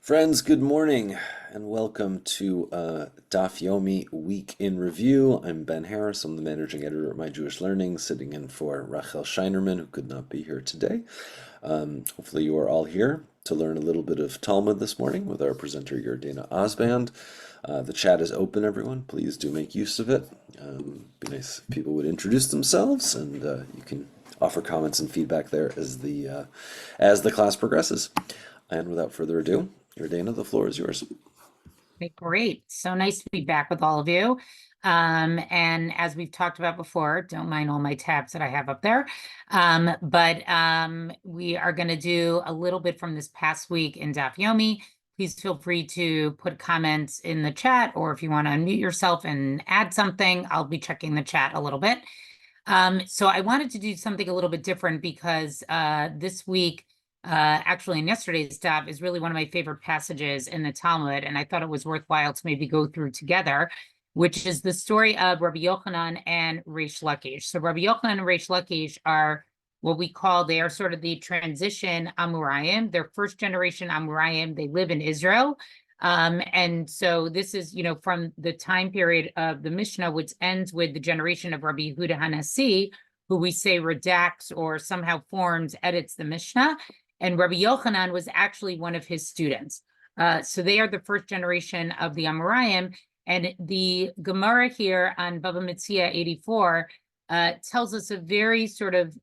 Friends, good morning and welcome to Daf Yomi Week in Review. I'm Ben Harris. I'm the managing editor at My Jewish Learning, sitting in for Rachel Scheinerman, who could not be here today. Hopefully you are all here to learn a little bit of Talmud this morning with our presenter Yardena Osband. The chat is open, everyone. Please do make use of it. Be nice if people would introduce themselves, and you can offer comments and feedback there as the class progresses. And without further ado, Dana, the floor is yours. Okay, great. So nice to be back with all of you. And as we've talked about before, don't mind all my tabs that I have up there. But we are going to do a little bit from this past week in Daf Yomi. Please feel free to put comments in the chat, or if you want to unmute yourself and add something, I'll be checking the chat a little bit. So I wanted to do something a little bit different because this week, actually in yesterday's daf, is really one of my favorite passages in the Talmud, and I thought it was worthwhile to maybe go through together, which is the story of Rabbi Yochanan and Reish Lakish. So Rabbi Yochanan and Reish Lakish are what we call, they are sort of the transition Amorayim. They're first generation Amorayim. They live in Israel. And so this is, from the time period of the Mishnah, which ends with the generation of Rabbi Yehuda Hanasi, who we say redacts or somehow forms, edits the Mishnah. And Rabbi Yochanan was actually one of his students. So they are the first generation of the Amoraim. And the Gemara here on Bava Metzia 84 tells us a very sort of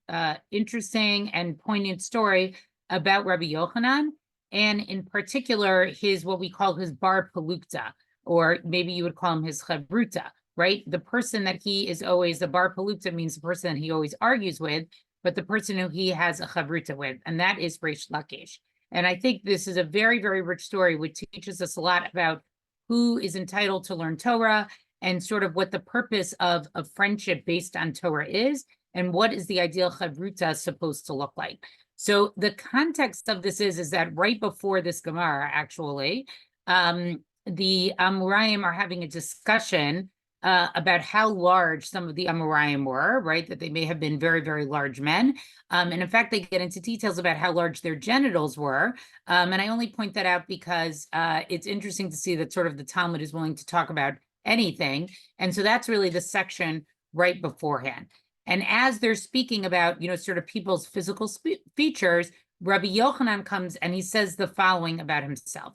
interesting and poignant story about Rabbi Yochanan, and in particular, what we call his bar palukta, or maybe you would call him his chavruta, right? The person that he is always, the bar palukta means the person that he always argues with, but the person who he has a chavruta with, and that is Reish Lakish. And I think this is a very, very rich story, which teaches us a lot about who is entitled to learn Torah and sort of what the purpose of friendship based on Torah is, and what is the ideal chavruta supposed to look like. So the context of this is that right before this Gemara, actually, the Amoraim are having a discussion about how large some of the Amoraim were, right? That they may have been very, very large men. And in fact, they get into details about how large their genitals were. And I only point that out because it's interesting to see that sort of the Talmud is willing to talk about anything. And so that's really the section right beforehand. And as they're speaking about, sort of people's physical features, Rabbi Yochanan comes and he says the following about himself.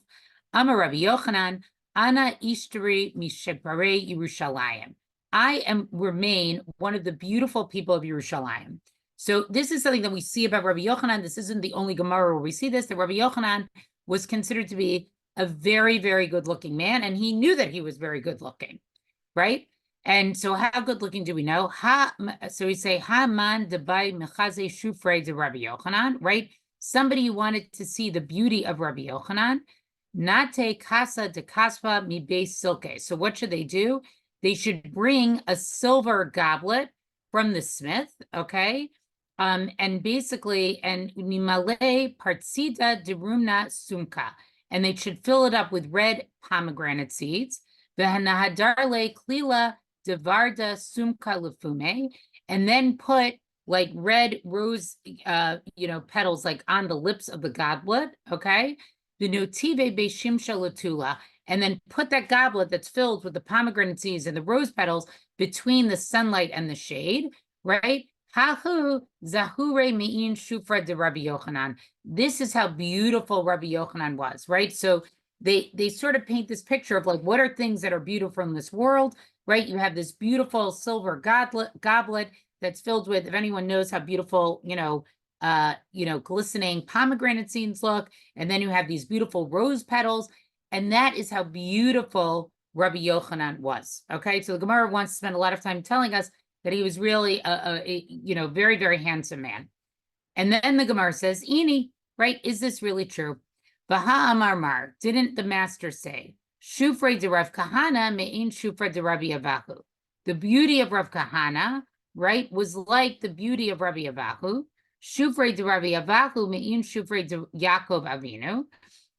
Amar Rabbi Yochanan, Ana ishtari mishepare Yerushalayim. I remain one of the beautiful people of Yerushalayim. So this is something that we see about Rabbi Yochanan. This isn't the only Gemara where we see this, that Rabbi Yochanan was considered to be a very, very good-looking man, and he knew that he was very good-looking, right? And so how good-looking do we know? So we say, Ha-man debai mechaze shufrei de Rabbi Yochanan, right? Somebody who wanted to see the beauty of Rabbi Yochanan. Nate casa de kaspa mi beis silke. So what should they do? They should bring a silver goblet from the smith, okay? And basically, and nimale partsida de rumna sumka. And they should fill it up with red pomegranate seeds. V'hanahadarle klila devarda sumka lefume. And then put like red rose, petals like on the lips of the goblet, okay? The notive beshimsha latula, and then put that goblet that's filled with the pomegranate seeds and the rose petals between the sunlight and the shade, right? Hahu zahure mein shufra de Rabbi Yochanan. This is how beautiful Rabbi Yochanan was, right? So they sort of paint this picture of like, what are things that are beautiful in this world, right? You have this beautiful silver goblet that's filled with, if anyone knows how beautiful, glistening pomegranate seeds look, and then you have these beautiful rose petals, and that is how beautiful Rabbi Yochanan was. Okay, so the Gemara wants to spend a lot of time telling us that he was really a very, very handsome man. And then the Gemara says, Ini, right? Is this really true? Baha Amar Mar, didn't the master say, Shufrei de Rav Kahana me'in Shufrei de Rabbi Avahu? The beauty of Rav Kahana, right, was like the beauty of Rabbi Avahu. Shufrei de Rabbi Avahu me'in Shufrei de Yaakov Avinu.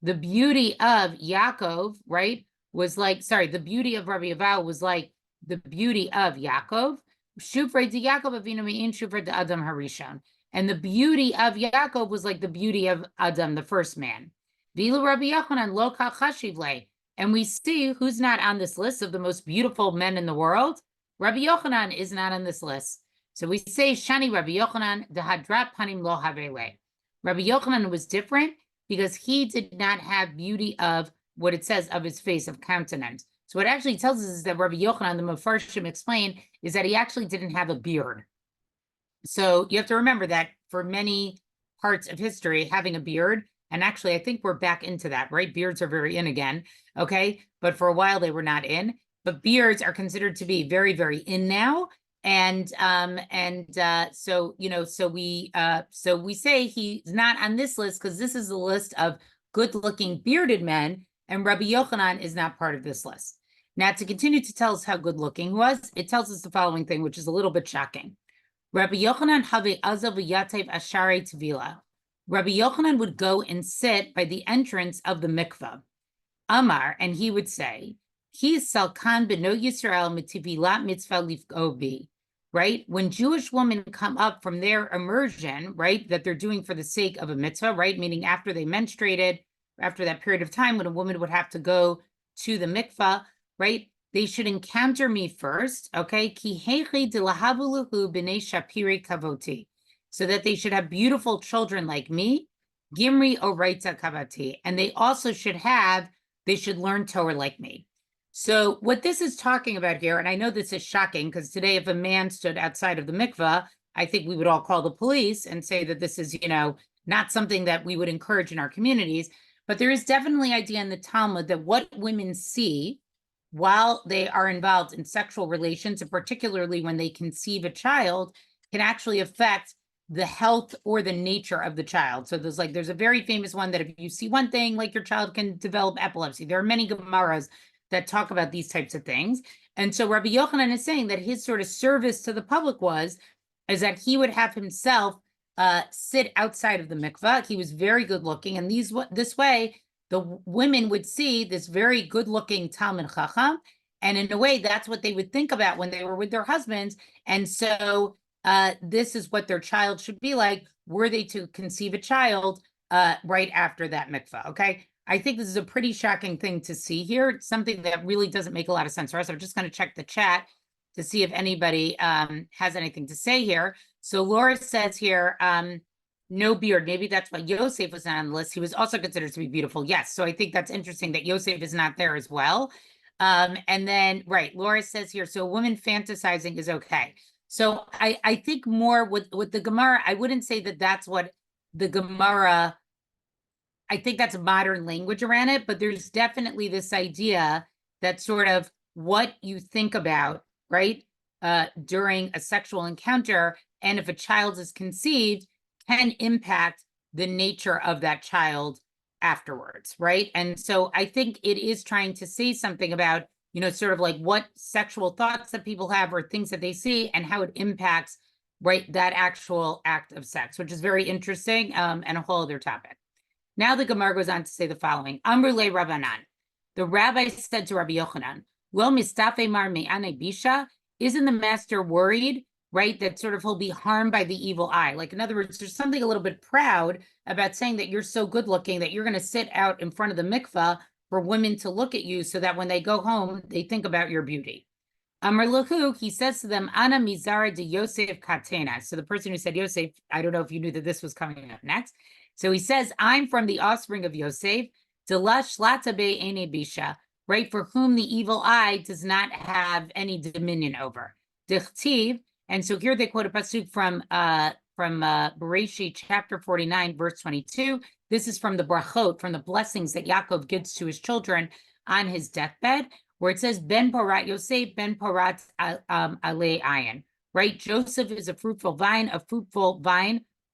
The beauty of Yaakov, right, was like, the beauty of Rabbi Avahu was like the beauty of Yaakov. Shufrei de Yaakov Avinu me'in Shufrei de Adam Harishon. And the beauty of Yaakov was like the beauty of Adam, the first man. Vilu Rabbi Yochanan lo kal chashiv le. And we see who's not on this list of the most beautiful men in the world. Rabbi Yochanan is not on this list. So we say Shani Rabbi Yochanan the hadrat panim lo havele. Rabbi Yochanan was different because he did not have beauty of what it says of his face, of countenance. So what it actually tells us is that Rabbi Yochanan, the Mefarshim explained, is that he actually didn't have a beard. So you have to remember that for many parts of history, having a beard, and actually I think we're back into that, right? Beards are very in again, okay? But for a while they were not in. But beards are considered to be very, very in now. So we say he's not on this list because this is a list of good-looking bearded men, and Rabbi Yochanan is not part of this list. Now, to continue to tell us how good-looking he was, it tells us the following thing, which is a little bit shocking. Rabbi Yochanan have azav yatev ashare tvila. Rabbi Yochanan would go and sit by the entrance of the mikveh. Amar, and he would say, he salkan beno Yisrael mitivilat mitzvah lifgobi. Right? When Jewish women come up from their immersion, right, that they're doing for the sake of a mitzvah, right, meaning after they menstruated, after that period of time when a woman would have to go to the mikvah, right, they should encounter me first, okay? So that they should have beautiful children like me, Gimri Oraita Kavati, and they also should learn Torah like me. So what this is talking about here, and I know this is shocking because today if a man stood outside of the mikveh, I think we would all call the police and say that this is, not something that we would encourage in our communities. But there is definitely idea in the Talmud that what women see while they are involved in sexual relations, and particularly when they conceive a child, can actually affect the health or the nature of the child. So there's a very famous one that if you see one thing, like your child can develop epilepsy. There are many Gemaras that talk about these types of things. And so Rabbi Yochanan is saying that his sort of service to the public is that he would have himself sit outside of the mikveh. He was very good looking. And this way, the women would see this very good looking Talmid Chacham. And in a way, that's what they would think about when they were with their husbands. And so this is what their child should be like, were they to conceive a child right after that mikveh, okay? I think this is a pretty shocking thing to see here. It's something that really doesn't make a lot of sense for us. I'm just going to check the chat to see if anybody has anything to say here. So Laura says here, no beard. Maybe that's why Yosef was not on the list. He was also considered to be beautiful. Yes. So I think that's interesting that Yosef is not there as well. And then, right, Laura says here, so a woman fantasizing is okay. So I think more with the Gemara, I wouldn't say that that's what the Gemara, I think that's a modern language around it, but there's definitely this idea that sort of what you think about, right, during a sexual encounter, and if a child is conceived, can impact the nature of that child afterwards, right? And so I think it is trying to say something about, sort of like what sexual thoughts that people have or things that they see and how it impacts, right, that actual act of sex, which is very interesting and a whole other topic. Now the Gemara goes on to say the following. Amrule Rabbanan. The rabbi said to Rabbi Yochanan, Lo mistafe mar me'ane bisha? Isn't the master worried, right, that sort of he'll be harmed by the evil eye? Like, in other words, there's something a little bit proud about saying that you're so good looking that you're going to sit out in front of the mikveh for women to look at you so that when they go home, they think about your beauty. Amar lahu, he says to them, Ana mizara de Yosef katena. So the person who said Yosef, I don't know if you knew that this was coming up next. So he says, I'm from the offspring of Yosef, right, for whom the evil eye does not have any dominion over. And so here they quote a pasuk from Bereshit chapter 49, verse 22. This is from the brachot, from the blessings that Yaakov gives to his children on his deathbed, where it says, Ben Porat Yosef, Ben Porat Ale Ayin, right? Joseph is a fruitful vine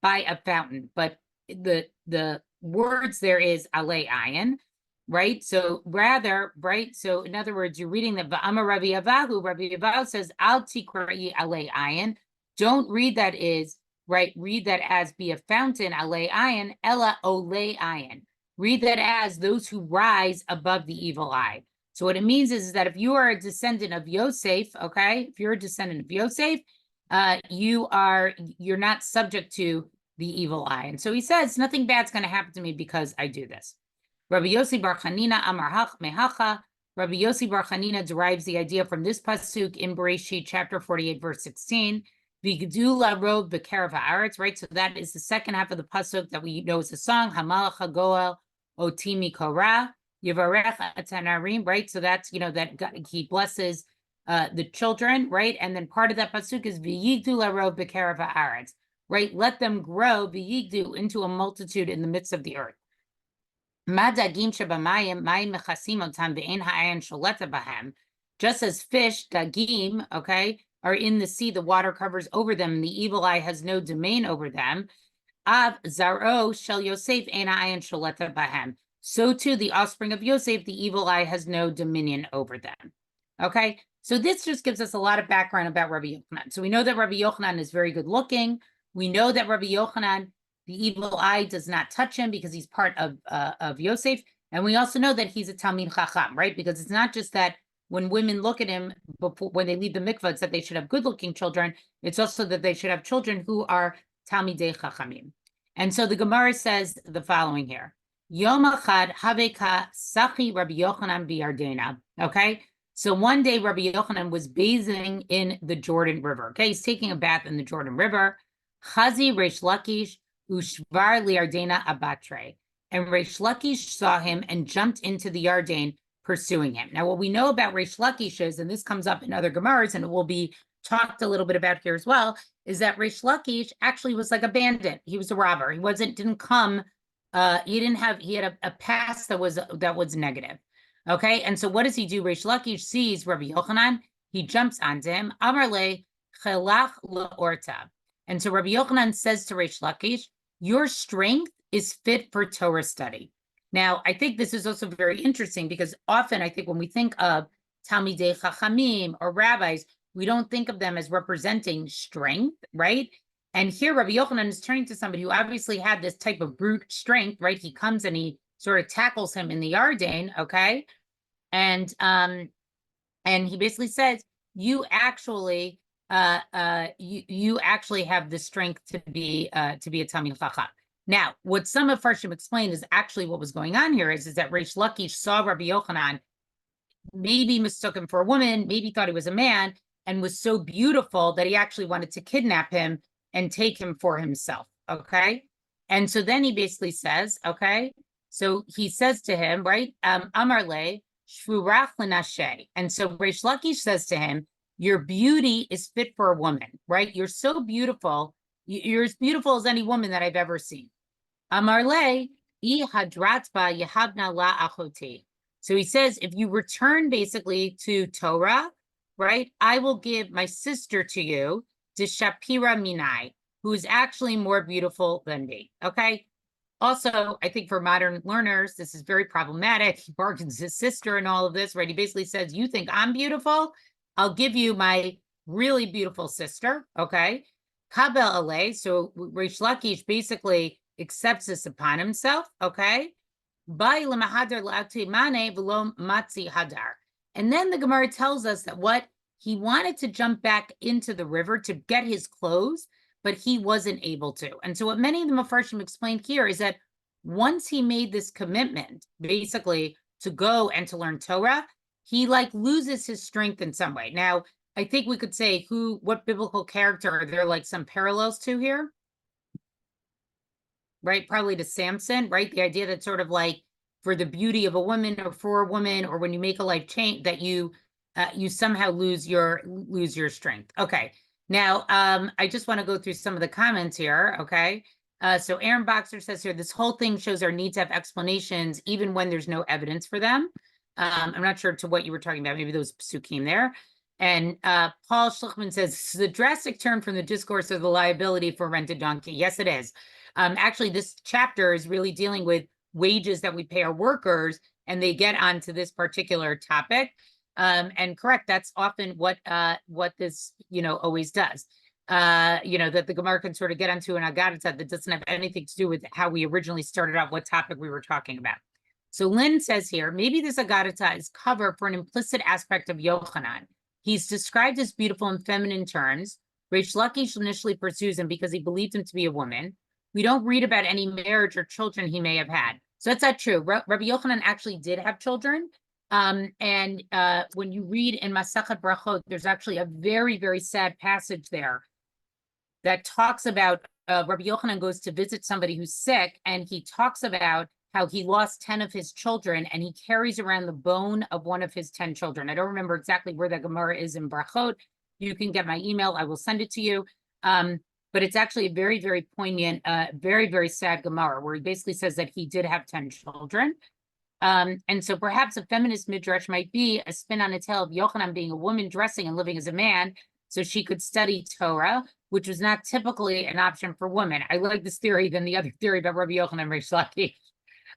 by a fountain. But the words there is Ale Ayin, right? So rather, right? So in other words, you're reading that Va'amar Rabbi Avahu says, Al Tikrai Ale Ayin. Don't read that read that as be a fountain, Ale Ayin, Ella Ole Ayin. Read that as those who rise above the evil eye. So what it means is that if you are a descendant of Yosef, okay, if you're a descendant of Yosef, you're not subject to the evil eye. And so he says, nothing bad's going to happen to me because I do this. Rabbi Yossi Bar Chanina Amar Mehacha. Rabbi Yossi Bar Chanina derives the idea from this pasuk in Bereshit, chapter 48, verse 16. V'gdula rov b'kerav haaretz, right? So that is the second half of the pasuk that we know is a song. Hamalach hagoel otimi korah yivarech atanarim, right? So that's, that God, he blesses the children, right? And then part of that pasuk is v'yigdula rov b'kerav haaretz, right? Let them grow v'yigdu into a multitude in the midst of the earth. Just as fish, dagim, okay, are in the sea, the water covers over them, and the evil eye has no domain over them. Av zaro shel Yosef ein ha'ayin sholeta bahem. So too, the offspring of Yosef, the evil eye has no dominion over them. Okay, so this just gives us a lot of background about Rabbi Yochanan. So we know that Rabbi Yochanan is very good looking. We know that Rabbi Yochanan, the evil eye does not touch him because he's part of Yosef. And we also know that he's a Talmid Chacham, right? Because it's not just that when women look at him before, when they leave the mikvah, it's that they should have good-looking children. It's also that they should have children who are Talmidei Chachamim. And so the Gemara says the following here. Yom Achad Haveka Sachi Rabbi Yochanan Biyardena. Okay? So one day Rabbi Yochanan was bathing in the Jordan River. Okay? He's taking a bath in the Jordan River. Chazi Reish Lakish Ushvar Liardena Abatre. And Reish Lakish saw him and jumped into the Yarden pursuing him. Now, what we know about Reish Lakish is, and this comes up in other Gemaras, and it will be talked a little bit about here as well, is that Reish Lakish actually was like a bandit. He was a robber. He had a past that was negative. Okay, and so what does he do? Reish Lakish sees Rabbi Yochanan. He jumps onto him. Amarle chelach leorta. And so Rabbi Yochanan says to Reish Lakish, your strength is fit for Torah study. Now, I think this is also very interesting because often I think when we think of Talmidei Chachamim or rabbis, we don't think of them as representing strength, right? And here Rabbi Yochanan is turning to somebody who obviously had this type of brute strength, right? He comes and he sort of tackles him in the Yarden, okay? And he basically says, you actually you actually have the strength to be a Talmid Chacham. Now, what some of Farshim explained is actually what was going on here is that Reish Lakish saw Rabbi Yochanan, maybe mistook him for a woman, maybe thought he was a man, and was so beautiful that he actually wanted to kidnap him and take him for himself, okay? And so then he basically says, okay, so he says to him, right, Amarle, Shvurach Lenashe. And so Reish Lakish says to him, your beauty is fit for a woman, right? You're so beautiful. You're as beautiful as any woman that I've ever seen. Amarle, I hadratba yehabna la achoti. So he says, if you return basically to Torah, right, I will give my sister to you, to Shapira Minai, who is actually more beautiful than me, okay? Also, I think for modern learners, this is very problematic. He bargains his sister and all of this, right? He basically says, you think I'm beautiful? I'll give you my really beautiful sister, okay? Kabel alei, so Reish Lakish basically accepts this upon himself, okay? And then the Gemara tells us that what he wanted to jump back into the river to get his clothes, but he wasn't able to. And so what many of the Mefarshim explained here is that once he made this commitment, basically to go and to learn Torah, he like loses his strength in some way. Now, I think we could say what biblical character are there like some parallels to here? Right? Probably to Samson, right? The idea that sort of like for the beauty of a woman or for a woman, or when you make a life change that you somehow lose your strength. Okay. Now, I just want to go through some of the comments here. Okay. So Aaron Boxer says here, this whole thing shows our need to have explanations even when there's no evidence for them. I'm not sure to what you were talking about. Maybe those psukim there. And Paul Schlichman says, this is a drastic turn from the discourse of the liability for rented donkey. Yes, it is. Actually, this chapter is really dealing with wages that we pay our workers, and they get onto this particular topic. And correct, that's often what this, always does. That the Gemara can sort of get onto an Agadata that doesn't have anything to do with how we originally started out, what topic we were talking about. So Lynn says here, maybe this Agadata is cover for an implicit aspect of Yochanan. He's described as beautiful in feminine terms. Reish Lakish initially pursues him because he believed him to be a woman. We don't read about any marriage or children he may have had. So that's not true. Rabbi Yochanan actually did have children. And when you read in Masachet Brachot, there's actually a very, very sad passage there that talks about Rabbi Yochanan goes to visit somebody who's sick, and he talks about how he lost 10 of his children, and he carries around the bone of one of his 10 children. I don't remember exactly where the Gemara is in Brachot. You can get my email. I will send it to you. But it's actually a very, very poignant, very, very sad Gemara, where he basically says that he did have 10 children. And so perhaps a feminist midrash might be a spin on the tale of Yochanan being a woman dressing and living as a man so she could study Torah, which was not typically an option for women. I like this theory than the other theory about Rabbi Yochanan and Reish Lakish.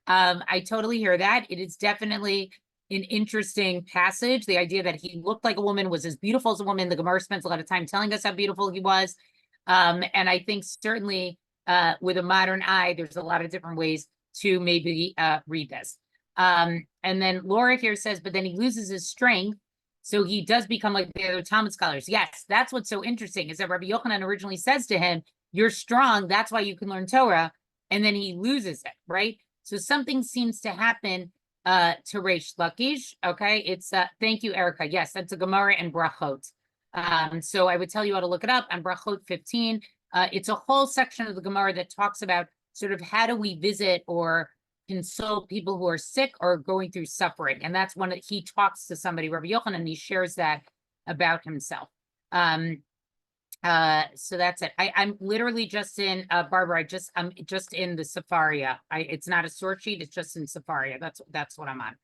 I totally hear that. It is definitely an interesting passage. The idea that he looked like a woman, was as beautiful as a woman. The Gemara spends a lot of time telling us how beautiful he was. And I think certainly with a modern eye, there's a lot of different ways to maybe read this. And then Laura here says, but then he loses his strength, so he does become like the other Talmud scholars. Yes, that's what's so interesting, is that Rabbi Yochanan originally says to him, you're strong, that's why you can learn Torah, and then he loses it, right? So something seems to happen to Reish Lakish, okay? It's, thank you, Erica. Yes, that's a Gemara and Brachot. So I would tell you how to look it up on Brachot 15. It's a whole section of the Gemara that talks about sort of how do we visit or console people who are sick or going through suffering. And that's when he talks to somebody, Rabbi Yochanan, and he shares that about himself. So that's it. I'm literally just in, Barbara, I'm just in the Safaria. It's not a source sheet, it's just in Safaria. That's what I'm on.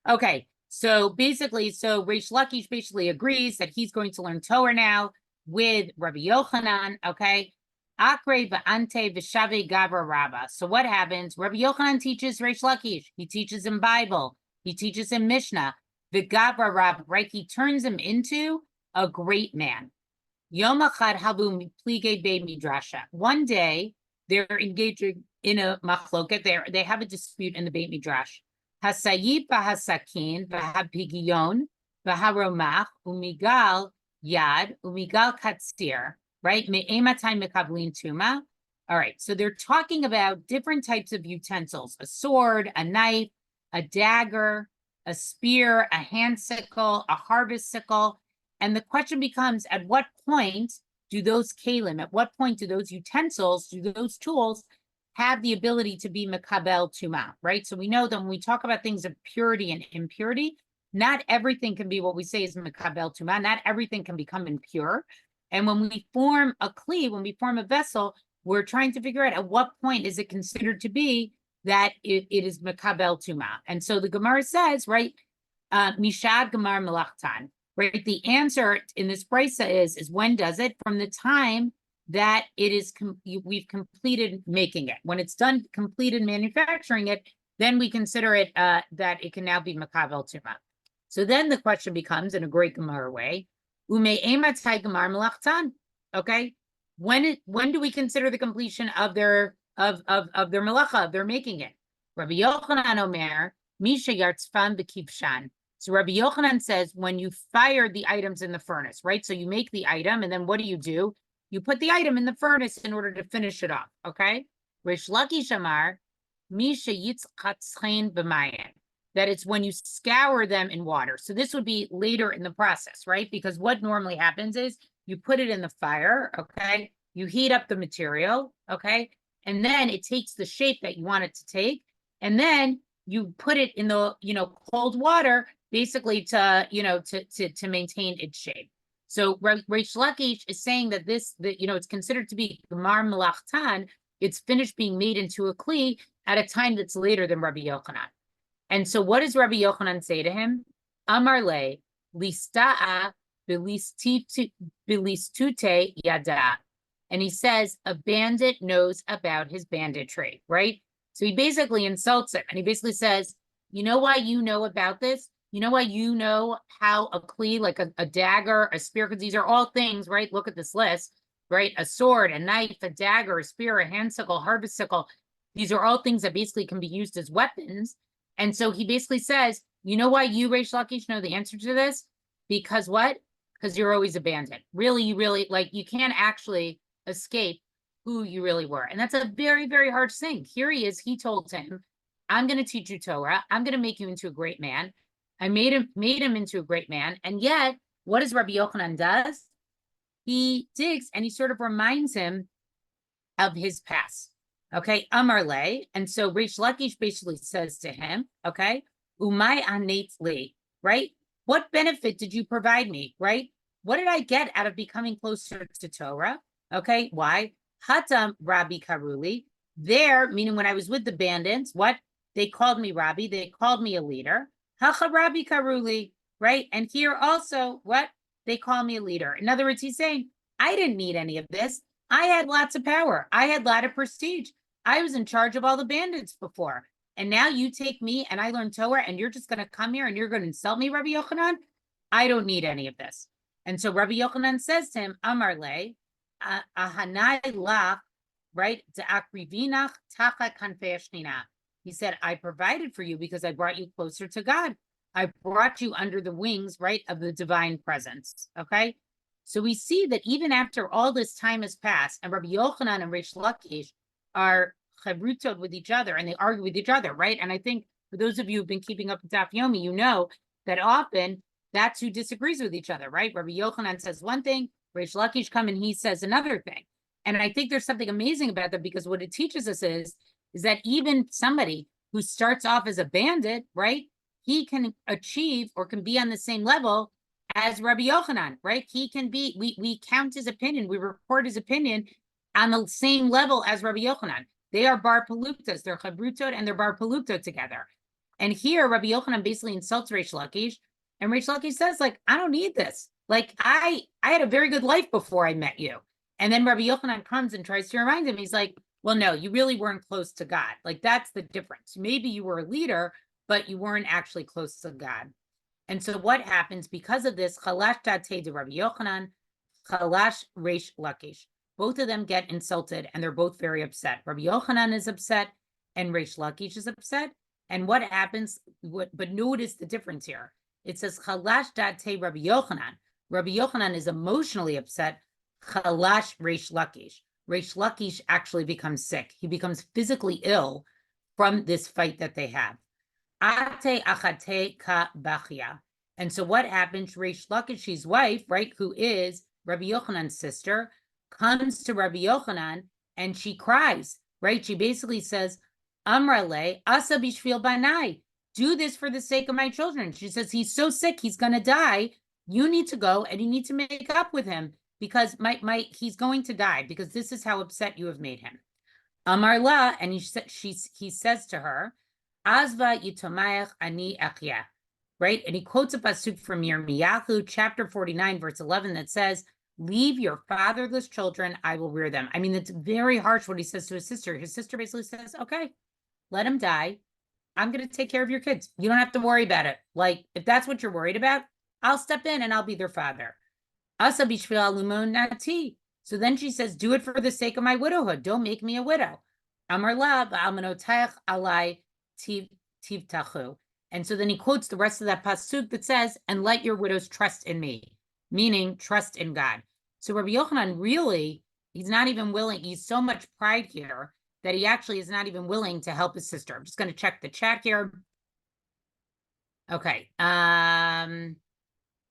Okay, so basically, Reish Lakish basically agrees that he's going to learn Torah now with Rabbi Yochanan, okay? Akre v'ante v'shave gabra rabba. So what happens? Rabbi Yochanan teaches Reish Lakish. He teaches him Bible. He teaches him Mishnah. The gabra rabba, right? He turns him into a great man. Yom echad habu plige be midrasha. One day, they're engaging in a machloket. They have a dispute in the Beit Midrash. Hasayib v'hasakin v'hapigiyon v'haromach umigal yad umigal katsir. Right? Tuma. All right. So they're talking about different types of utensils: a sword, a knife, a dagger, a spear, a hand sickle, a harvest sickle. And the question becomes, at what point do those kalim, at what point do those utensils, do those tools have the ability to be mekabel tuma, right? So we know that when we talk about things of purity and impurity, not everything can be what we say is mekabel tuma. Not everything can become impure. And when we form a kli, when we form a vessel, we're trying to figure out at what point is it considered to be that it is mekabel tuma. And so the Gemara says, right, mishad gemar melachtan, right? The answer in this brisa is when does it? From the time that it is we've completed making it. When it's done, completed manufacturing it, then we consider it that it can now be mekabel tuma. So then the question becomes, in a great Gemara way, okay, when do we consider the completion of their melacha, of their making it? Rabbi Yochanan Omer, Misha Yartzfan Bekivshan. So Rabbi Yochanan says when you fire the items in the furnace, right? So you make the item, and then what do? You put the item in the furnace in order to finish it off, okay? Rish Lakish Amar, Misha Yitzchatzchein B'mayin. That it's when you scour them in water. So this would be later in the process, right? Because what normally happens is you put it in the fire, okay? You heat up the material, okay? And then it takes the shape that you want it to take. And then you put it in the, cold water, basically to maintain its shape. So Reish Lakish is saying that it's considered to be Gemar Melachtan. It's finished being made into a kli at a time that's later than Rabbi Yochanan. And so what does Rabbi Yochanan say to him? Amar le, lista'a bilistute yada. And he says, a bandit knows about his banditry, right? So he basically insults him. And he basically says, you know why you know about this? You know why you know how a kli, like a dagger, a spear, because these are all things, right? Look at this list, right? A sword, a knife, a dagger, a spear, a hand sickle, harvest sickle. These are all things that basically can be used as weapons. And so he basically says, you know why you, Reish Lakish, know the answer to this? Because what? Because you're always a bandit. Really, you can't actually escape who you really were. And that's a very, very hard thing. Here he is, he told him, I'm going to teach you Torah. I'm going to make you into a great man. I made him into a great man. And yet, what does Rabbi Yochanan does? He digs and he sort of reminds him of his past. Okay, Amar Le. And so Rish Lakish basically says to him, okay, Umay anate li, right? What benefit did you provide me, right? What did I get out of becoming closer to Torah? Okay, why? Hatam Rabbi Karuli. There, meaning when I was with the bandits, what? They called me Rabbi, they called me a leader. Hacha Rabbi Karuli, right? And here also, what? They call me a leader. In other words, he's saying, I didn't need any of this. I had lots of power. I had a lot of prestige. I was in charge of all the bandits before. And now you take me and I learn Torah and you're just going to come here and you're going to insult me, Rabbi Yochanan? I don't need any of this. And so Rabbi Yochanan says to him, Amar le, ahanai lach, right? He said, I provided for you because I brought you closer to God. I brought you under the wings, right, of the divine presence. Okay. So we see that even after all this time has passed, and Rabbi Yochanan and Rish Lakish are chavrutod with each other, and they argue with each other, right? And I think for those of you who've been keeping up with Daf Yomi, you know that often that's who disagrees with each other, right? Rabbi Yochanan says one thing, Rish Lakish comes and he says another thing. And I think there's something amazing about that because what it teaches us is that even somebody who starts off as a bandit, right? He can achieve or can be on the same level as Rabbi Yochanan, right? He can be, we count his opinion, we report his opinion on the same level as Rabbi Yochanan. They are bar paluktas, they're chabrutot and they're bar palukta together. And here, Rabbi Yochanan basically insults Reish Lakish, and Reish Lakish says, like, I don't need this. Like, I had a very good life before I met you. And then Rabbi Yochanan comes and tries to remind him, he's like, well, no, you really weren't close to God. Like, that's the difference. Maybe you were a leader, but you weren't actually close to God. And so what happens because of this, Chalash Tate de Rabbi Yochanan, Chalash Reish Lakish. Both of them get insulted and they're both very upset. Rabbi Yochanan is upset and Reish Lakish is upset. And what happens, but notice the difference here. It says Chalash Tate Rabbi Yochanan. Rabbi Yochanan is emotionally upset. Chalash Reish Lakish. Reish Lakish actually becomes sick. He becomes physically ill from this fight that they have. Ate achate ka bachia. And so what happens? Reish Lakish's wife, right, who is Rabbi Yochanan's sister, comes to Rabbi Yochanan and she cries, right? She basically says, Amrale, asa bishvil banai. Do this for the sake of my children. She says, he's so sick, he's going to die. You need to go and you need to make up with him because he's going to die because this is how upset you have made him. Amarla, and he says to her, Azva yitomayach ani achya, right? And he quotes a pasuk from Yirmiyahu, chapter 49, verse 11, that says, leave your fatherless children, I will rear them. I mean, it's very harsh what he says to his sister. His sister basically says, okay, let him die. I'm going to take care of your kids. You don't have to worry about it. Like, if that's what you're worried about, I'll step in and I'll be their father. Asa bishvil alumon nati. So then she says, do it for the sake of my widowhood. Don't make me a widow. Amar la ba'almanotayach alai tivtachu. And so then he quotes the rest of that pasuk that says, and let your widows trust in me, meaning trust in God. So Rabbi Yochanan really, he's not even willing, he's so much pride here that he actually is not even willing to help his sister. I'm just going to check the chat here. Okay.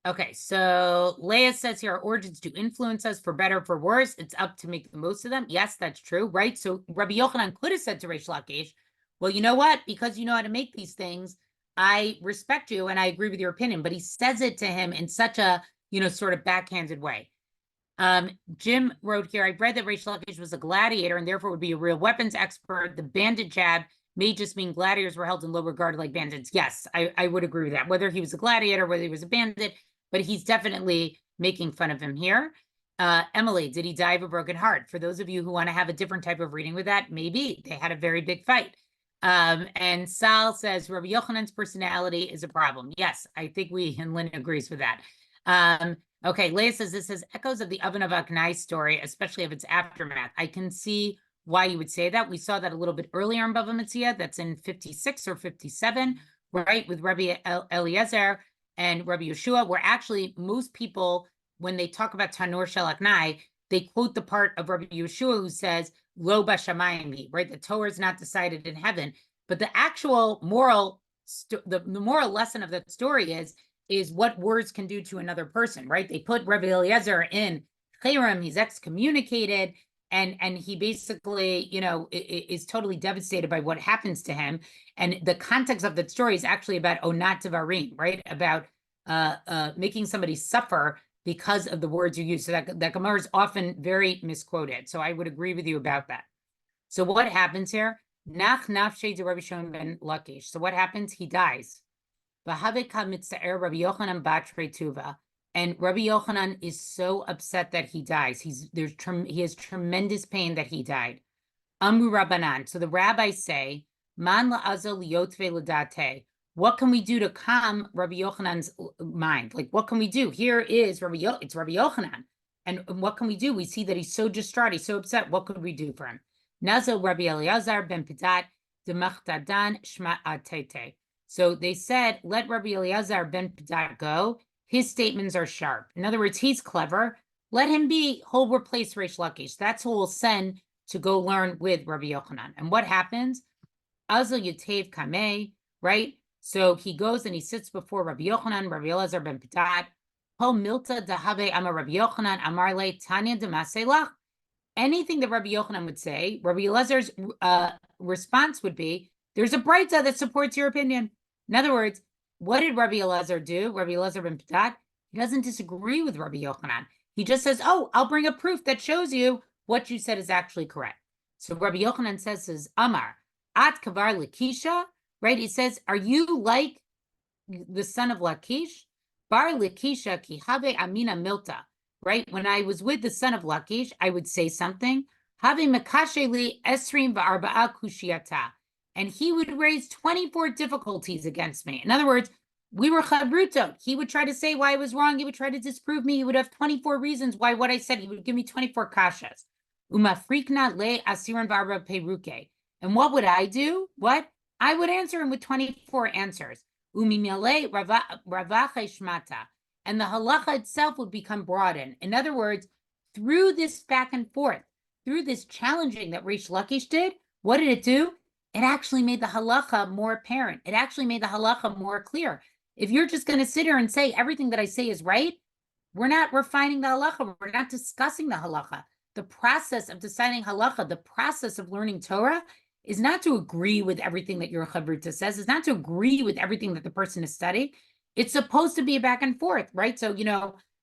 Okay, so Leah says here, our origins do influence us for better or for worse. It's up to make the most of them. Yes, that's true, right? So Rabbi Yochanan could have said to Reish Lakish, well, you know what? Because you know how to make these things, I respect you and I agree with your opinion. But he says it to him in such a, sort of backhanded way. Jim wrote here, I read that Reish Lakish was a gladiator and therefore would be a real weapons expert. The bandit jab may just mean gladiators were held in low regard like bandits. Yes, I would agree with that. Whether he was a gladiator, whether he was a bandit, but he's definitely making fun of him here. Emily, did he die of a broken heart? For those of you who want to have a different type of reading with that, maybe. They had a very big fight. And Sal says, Rabbi Yochanan's personality is a problem. Yes, I think and Lynn agrees with that. Okay, Leah says, this has echoes of the Oven of Aknai story, especially of its aftermath. I can see why you would say that. We saw that a little bit earlier in Bava Metzia. That's in 56 or 57, right, with Rabbi Eliezer and Rabbi Yeshua, where actually most people, when they talk about Tanur Shel Aknai, they quote the part of Rabbi Yeshua who says, Lo b'shamayim, right? The Torah is not decided in heaven. But the actual moral, the moral lesson of that story is what words can do to another person, right? They put Rabbi Eliezer in Cherem, he's excommunicated, and he basically, is totally devastated by what happens to him. And the context of that story is actually about onat devarim, right? About making somebody suffer because of the words you use. So that Gemara is often very misquoted. So I would agree with you about that. So what happens here? Nach nafshe de Rabbi Shimon ben Lakish. So what happens? He dies. Rabbi Yochanan batre tuva. And Rabbi Yochanan is so upset that he dies. He has tremendous pain that he died. Amru Rabbanan. So the rabbis say, Man la'azel liyotve ladate. What can we do to calm Rabbi Yochanan's mind? Like, what can we do? Here is it's Rabbi Yochanan. And what can we do? We see that he's so distraught, he's so upset. What could we do for him? Nazo Rabbi Eliezer ben Pidat demachtadan shma atete. So they said, let Rabbi Eliezer ben Pidat go. His statements are sharp. In other words, he's clever. Let him be. He'll replace Reish Lakish. That's who we'll send to go learn with Rabbi Yochanan. And what happens? Azal Yatev Kameh, right? So he goes and he sits before Rabbi Yochanan, Rabbi Eliezer ben Pidat. Ho milta dahabe amar Rabbi Yochanan amar le Tanya demaselach. Anything that Rabbi Yochanan would say, Rabbi Eliezer's response would be, there's a breita that supports your opinion. In other words, what did Rabbi Eliezer do? Rabbi Eliezer ben Pidat, he doesn't disagree with Rabbi Yochanan. He just says, oh, I'll bring a proof that shows you what you said is actually correct. So Rabbi Yochanan says, Amar, at kavar Lakisha, right? He says, are you like the son of Lakish? Bar Lakisha ki have amina milta, right? When I was with the son of Lakish, I would say something. Have makasheli esrim va'arba'a kushiyata. And he would raise 24 difficulties against me. In other words, we were chavrutot. He would try to say why I was wrong. He would try to disprove me. He would have 24 reasons why what I said. He would give me 24 kashas. Umafrikna le asiran v'arba peruke. And what would I do? What? I would answer him with 24 answers. Umimele ravache shmata. And the halacha itself would become broadened. In other words, through this back and forth, through this challenging that Reish Lakish did, what did it do? It actually made the halacha more apparent. It actually made the halacha more clear. If you're just going to sit here and say everything that I say is right, we're not refining the halacha. We're not discussing the halacha. The process of deciding halacha, the process of learning Torah, is not to agree with everything that your chavruta says. It's not to agree with everything that the person is studying. It's supposed to be a back and forth, right? So,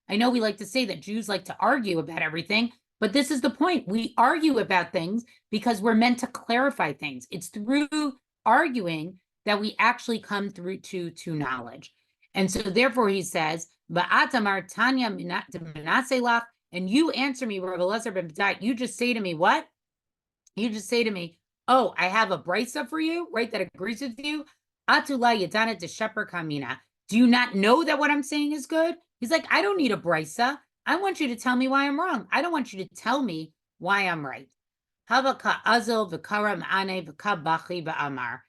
I know we like to say that Jews like to argue about everything, but this is the point. We argue about things because we're meant to clarify things. It's through arguing that we actually come through to knowledge. And so therefore he says, Va'atamar Tanya minaselach, and you answer me, Rabbi Eliezer ben Pidat, you just say to me, what? You just say to me, oh, I have a brisa for you, right, that agrees with you. Atula yadana de sheper kamina. Do you not know that what I'm saying is good? He's like, I don't need a brisa. I want you to tell me why I'm wrong. I don't want you to tell me why I'm right. Havaka azil v'kara ma'ane v'kabachi v'amar.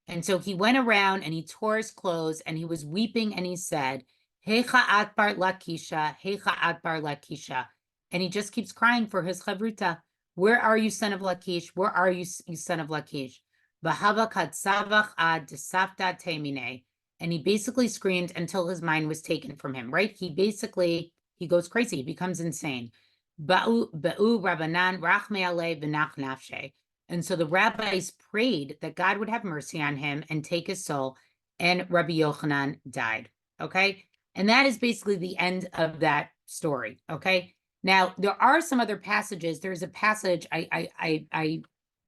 And so he went around and he tore his clothes and he was weeping and he said, Heicha atbar lakisha, heicha atbar lakisha. And he just keeps crying for his chavruta. Where are you, son of Lakish? Where are you, son of Lakish? And he basically screamed until his mind was taken from him, right? He goes crazy. He becomes insane. And so the rabbis prayed that God would have mercy on him and take his soul, and Rabbi Yochanan died, okay? And that is basically the end of that story, okay? Now, there are some other passages. There's a passage, I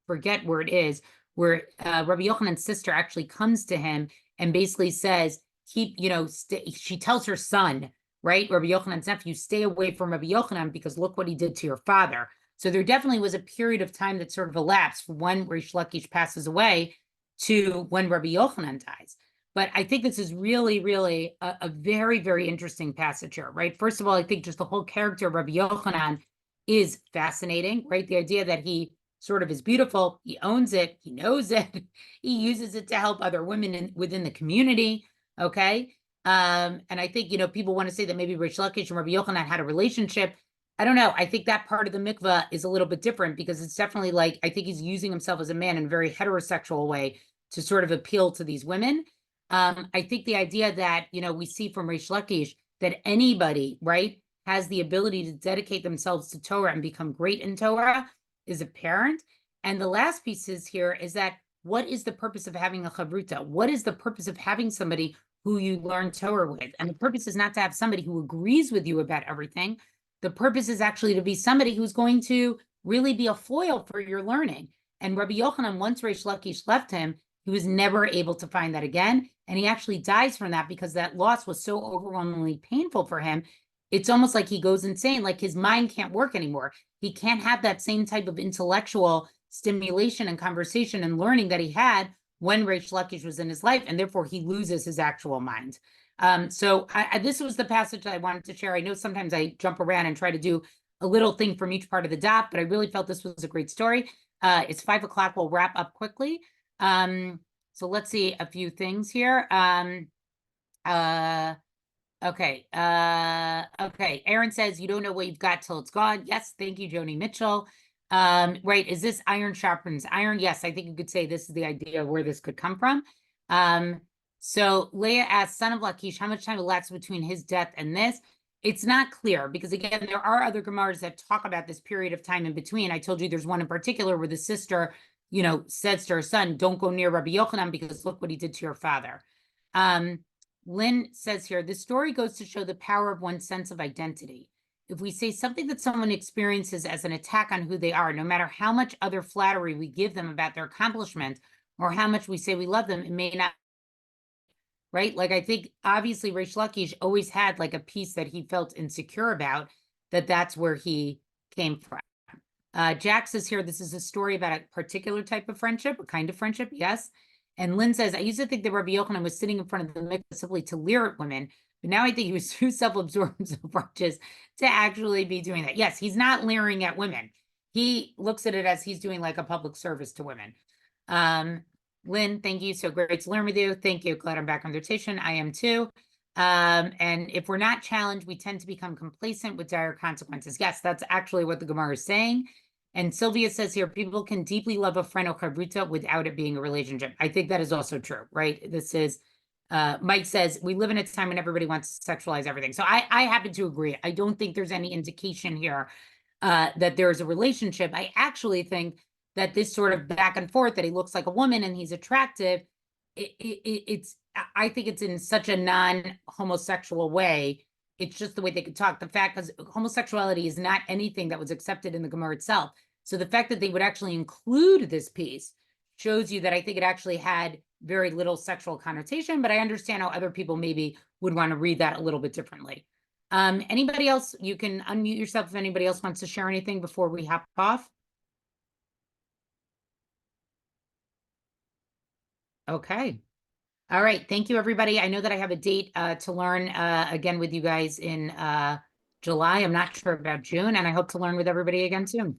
forget where it is, where Rabbi Yochanan's sister actually comes to him and basically says, she tells her son, right, Rabbi Yochanan's nephew, stay away from Rabbi Yochanan because look what he did to your father. So there definitely was a period of time that sort of elapsed from when Reish Lakish passes away to when Rabbi Yochanan dies. But I think this is really, really a very, very interesting passage here, right? First of all, I think just the whole character of Rabbi Yochanan is fascinating, right? The idea that he sort of is beautiful, he owns it, he knows it, he uses it to help other women within the community, okay? And I think, people want to say that maybe Reish Lakish and Rabbi Yochanan had a relationship. I don't know. I think that part of the mikvah is a little bit different because it's definitely like, I think he's using himself as a man in a very heterosexual way to sort of appeal to these women. I think the idea that, we see from Reish Lakish that anybody, right, has the ability to dedicate themselves to Torah and become great in Torah is apparent. And the last piece is here is that what is the purpose of having a chavruta? What is the purpose of having somebody who you learn Torah with? And the purpose is not to have somebody who agrees with you about everything. The purpose is actually to be somebody who's going to really be a foil for your learning. And Rabbi Yochanan, once Reish Lakish left him, he was never able to find that again. And he actually dies from that because that loss was so overwhelmingly painful for him. It's almost like he goes insane, like his mind can't work anymore. He can't have that same type of intellectual stimulation and conversation and learning that he had when Reish Lakish was in his life, and therefore he loses his actual mind. So this was the passage that I wanted to share. I know sometimes I jump around and try to do a little thing from each part of the daf, but I really felt this was a great story. It's 5 o'clock. We'll wrap up quickly. So let's see a few things here. Okay. Okay. Aaron says you don't know what you've got till it's gone. Yes, thank you, Joni Mitchell. Right. Is this iron sharpens iron? Yes, I think you could say this is the idea of where this could come from. So Leah asks, son of Lakish, how much time elapsed between his death and this? It's not clear because, again, there are other Gemaras that talk about this period of time in between. I told you there's one in particular where the sister, says to her son, don't go near Rabbi Yochanan because look what he did to your father. Lynn says here, the story goes to show the power of one's sense of identity. If we say something that someone experiences as an attack on who they are, no matter how much other flattery we give them about their accomplishment or how much we say we love them, it may not, right? Like, I think obviously Reish Lakish always had like a piece that he felt insecure about, that's where he came from. Jack says here, this is a story about a particular type of friendship, a kind of friendship, yes. And Lynn says, I used to think that Rabbi Yochanan was sitting in front of the mikveh simply to leer at women, but now I think he was too self-absorbed and self-righteous to actually be doing that. Yes, he's not leering at women. He looks at it as he's doing like a public service to women. Lynn, thank you. So great to learn with you. Thank you. Glad I'm back on the rotation. I am too. And if we're not challenged, we tend to become complacent with dire consequences. Yes, that's actually what the Gemara is saying. And Sylvia says here, people can deeply love a friend or chavruta without it being a relationship. I think that is also true, right? This is, Mike says, we live in a time when everybody wants to sexualize everything. So I happen to agree. I don't think there's any indication here that there is a relationship. I actually think that this sort of back and forth, that he looks like a woman and he's attractive, I think it's in such a non-homosexual way. It's just the way they could talk. The fact, because homosexuality is not anything that was accepted in the Gemara itself. So the fact that they would actually include this piece shows you that I think it actually had very little sexual connotation, but I understand how other people maybe would want to read that a little bit differently. Anybody else? You can unmute yourself if anybody else wants to share anything before we hop off. Okay. All right. Thank you, everybody. I know that I have a date to learn again with you guys in July. I'm not sure about June, and I hope to learn with everybody again soon.